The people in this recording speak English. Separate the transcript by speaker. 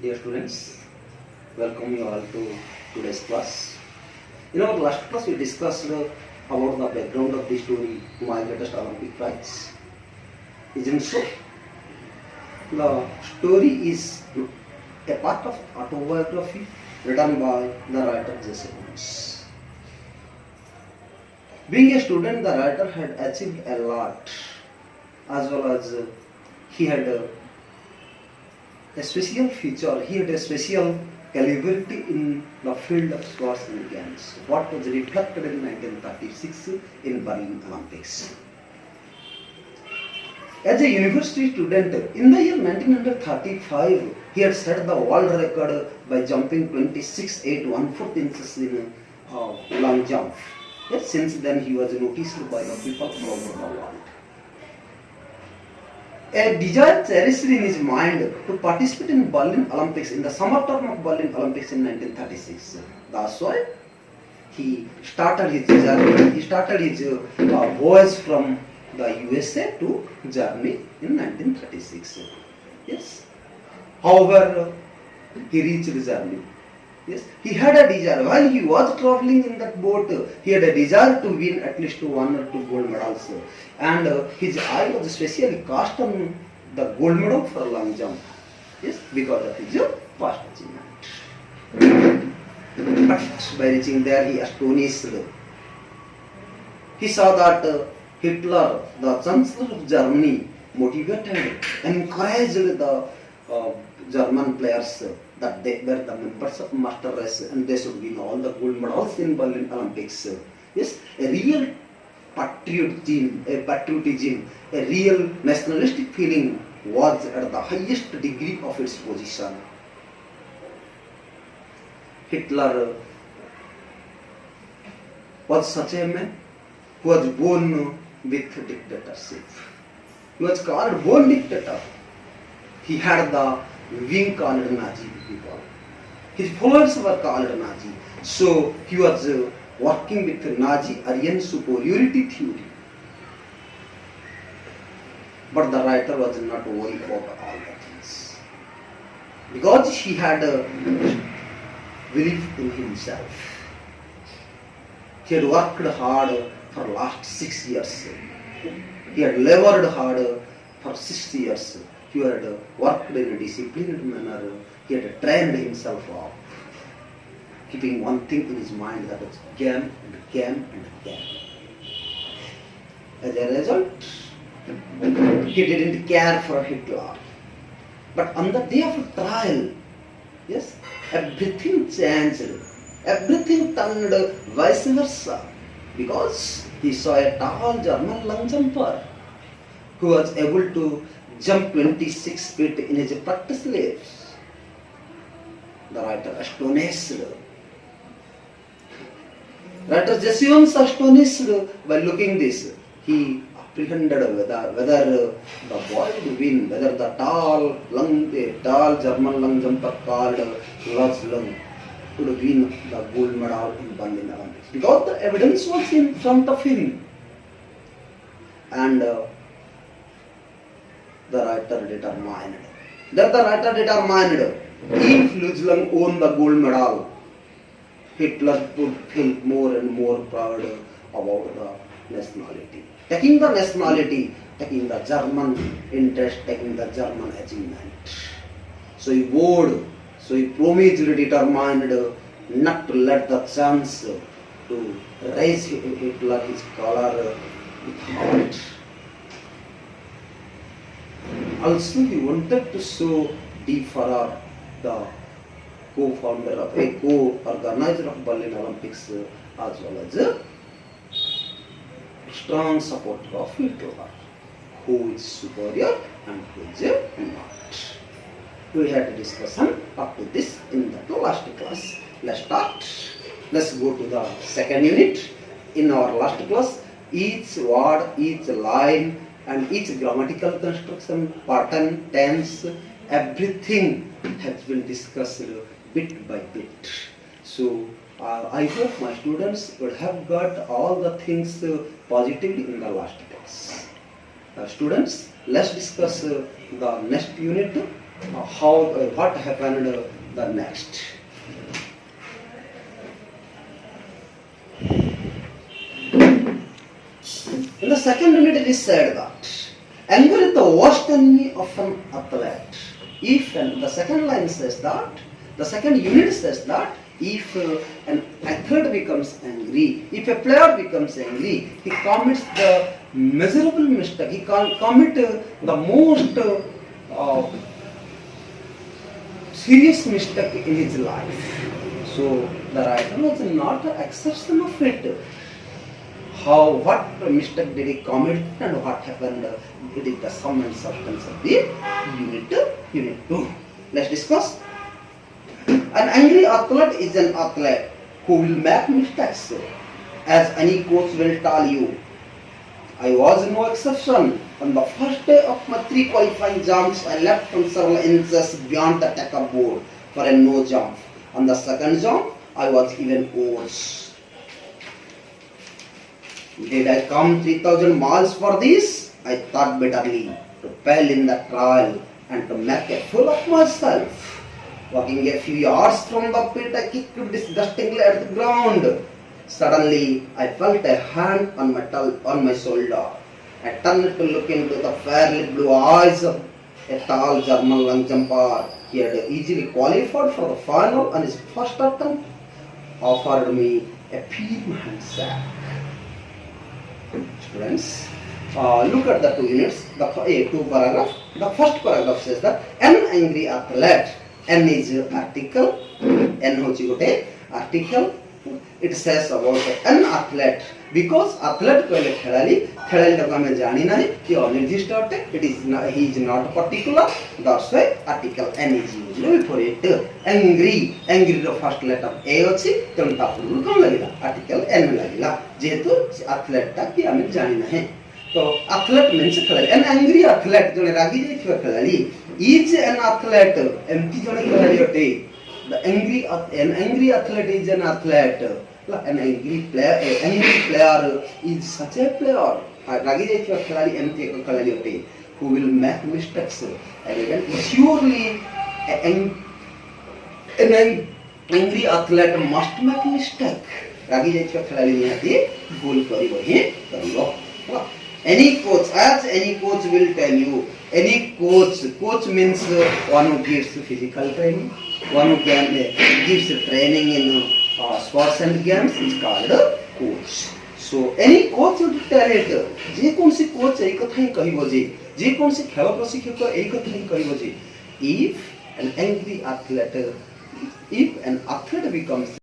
Speaker 1: Dear students, welcome you all to today's class. In our last class, we discussed about the background of the story, my latest Olympic prize. Isn't so? The story is a part of autobiography written by the writer Jesse Owens. Being a student, the writer had achieved a lot, as well as he had a special feature, he had a special calibrity in the field of sports and games, what was reflected in 1936 in Berlin Olympics. As a university student, in the year 1935, he had set the world record by jumping 26.814 inches in long jump. Yes, since then he was noticed by the people all over the world. A desire cherished in his mind to participate in Berlin Olympics in the summer term of Berlin Olympics in 1936. That's why he started his journey. He started his voyage from the USA to Germany in 1936. Yes. However, he reached Germany. Yes, he had a desire. While he was traveling in that boat, he had a desire to win at least one or two gold medals. And his eye was especially cast on the gold medal for long jump. Yes, because of his past achievement. But by reaching there, he astonished. He saw that Hitler, the Chancellor of Germany, motivated and encouraged the German players that they were the members of master race and they should win all the gold medals in Berlin Olympics. Yes, a real patriotism, a real nationalistic feeling was at the highest degree of its position. Hitler was such a man who was born with dictatorship. He was called born dictator. He had the wing called Nazi people. His followers were called Nazi. So he was working with Nazi Aryan superiority theory. But the writer was not worried about all the things. Because he had a belief in himself. He had worked hard for last 6 years. He had labored hard for 6 years. He had worked in a disciplined manner. He had trained himself up, keeping one thing in his mind, that was game and game and game. As a result, he didn't care for Hitler. But on the day of trial, yes, everything changed. Everything turned vice versa. Because he saw a tall German long jumper who was able to jump 26 feet in his practice legs. The writer astonished. Writer Jesse Owens astonished by looking this. He apprehended whether the boy would win, whether the tall German long jumper called Lars Lung would win the gold medal in Berlin Olympics. Because the evidence was in front of him. And the writer determined. If Lars Lung won the gold medal, Hitler would feel more and more proud about the nationality. Taking the nationality, taking the German interest, taking the German achievement. So he vowed, so he promised, determined not to let the chance to raise Hitler his collar with heart. Also, he wanted to show D. Farrar, the co-founder of co-organizer of Berlin Olympics, as well as a strong supporter of Hitler, who is superior and who is not. We had a discussion up to this in the last class. Let's start. Let's go to the second unit. In our last class, each word, each line, and each grammatical construction, pattern, tense, everything has been discussed bit by bit. So I hope my students would have got all the things positively in the last class. Students, let's discuss the next unit, what happened the next. In the second unit it is said that anger is the worst enemy of an athlete. If the second line says that, the second unit says that if an athlete becomes angry, if a player becomes angry, he commits the miserable mistake, he can commit the most serious mistake in his life. So the writer was not an exception of it. What mistake did he commit and what happened? It is the sum and substance of the unit 2. Let's discuss. An angry athlete is an athlete who will make mistakes, as any coach will tell you. I was no exception. On the first day of my 3 qualifying jumps, I left from several inches beyond the takeoff board for a no jump. On the second jump, I was even worse. Did I come 3,000 miles for this? I thought bitterly, to fail in the trial and to make a fool of myself. Walking a few yards from the pit, I kicked disgustingly at the ground. Suddenly, I felt a hand on my shoulder. I turned to look into the fairly blue eyes of a tall German long jumper. He had easily qualified for the final and his first attempt offered me a firm handshake. Students, look at the 2 units, the 2 paragraphs. The first paragraph says that an angry athlete, N is article, N hochi gote article. It says about an athlete because athlete कहले खेलाली को हमें जानी नहीं कि अनिर्दिष्ट अटे. It is not, he is not particular. That's why article N is used for it. Angry row first letter A अच्छी तो उनका पूर्ण कौन लगेगा? Article N लगेगा. जेतु athlete टा कि हमें जानी नहीं. तो athlete means खेलाली. An angry athlete जो ने रागी जे क्यों खेलाली? Is an athlete empty जो ने खेलाली अटे. The an angry athlete is an athlete. An angry player is such a player. Ragi jaichwa khiladi empty ek khiladi hote who will make mistakes. Again, surely an angry athlete must make mistake. Ragi jaichwa khiladi nihati bhul karibo hi karibo. Any coach will tell you. Any coach means one who gives physical training, one who gives training in sports and games is called a coach. So any coach would tell it. जे कौन C coach एक कथा ही कहिबो जे कौन सी खेल प्रशिक्षक एक कथा ही कहिबो जे if an athlete becomes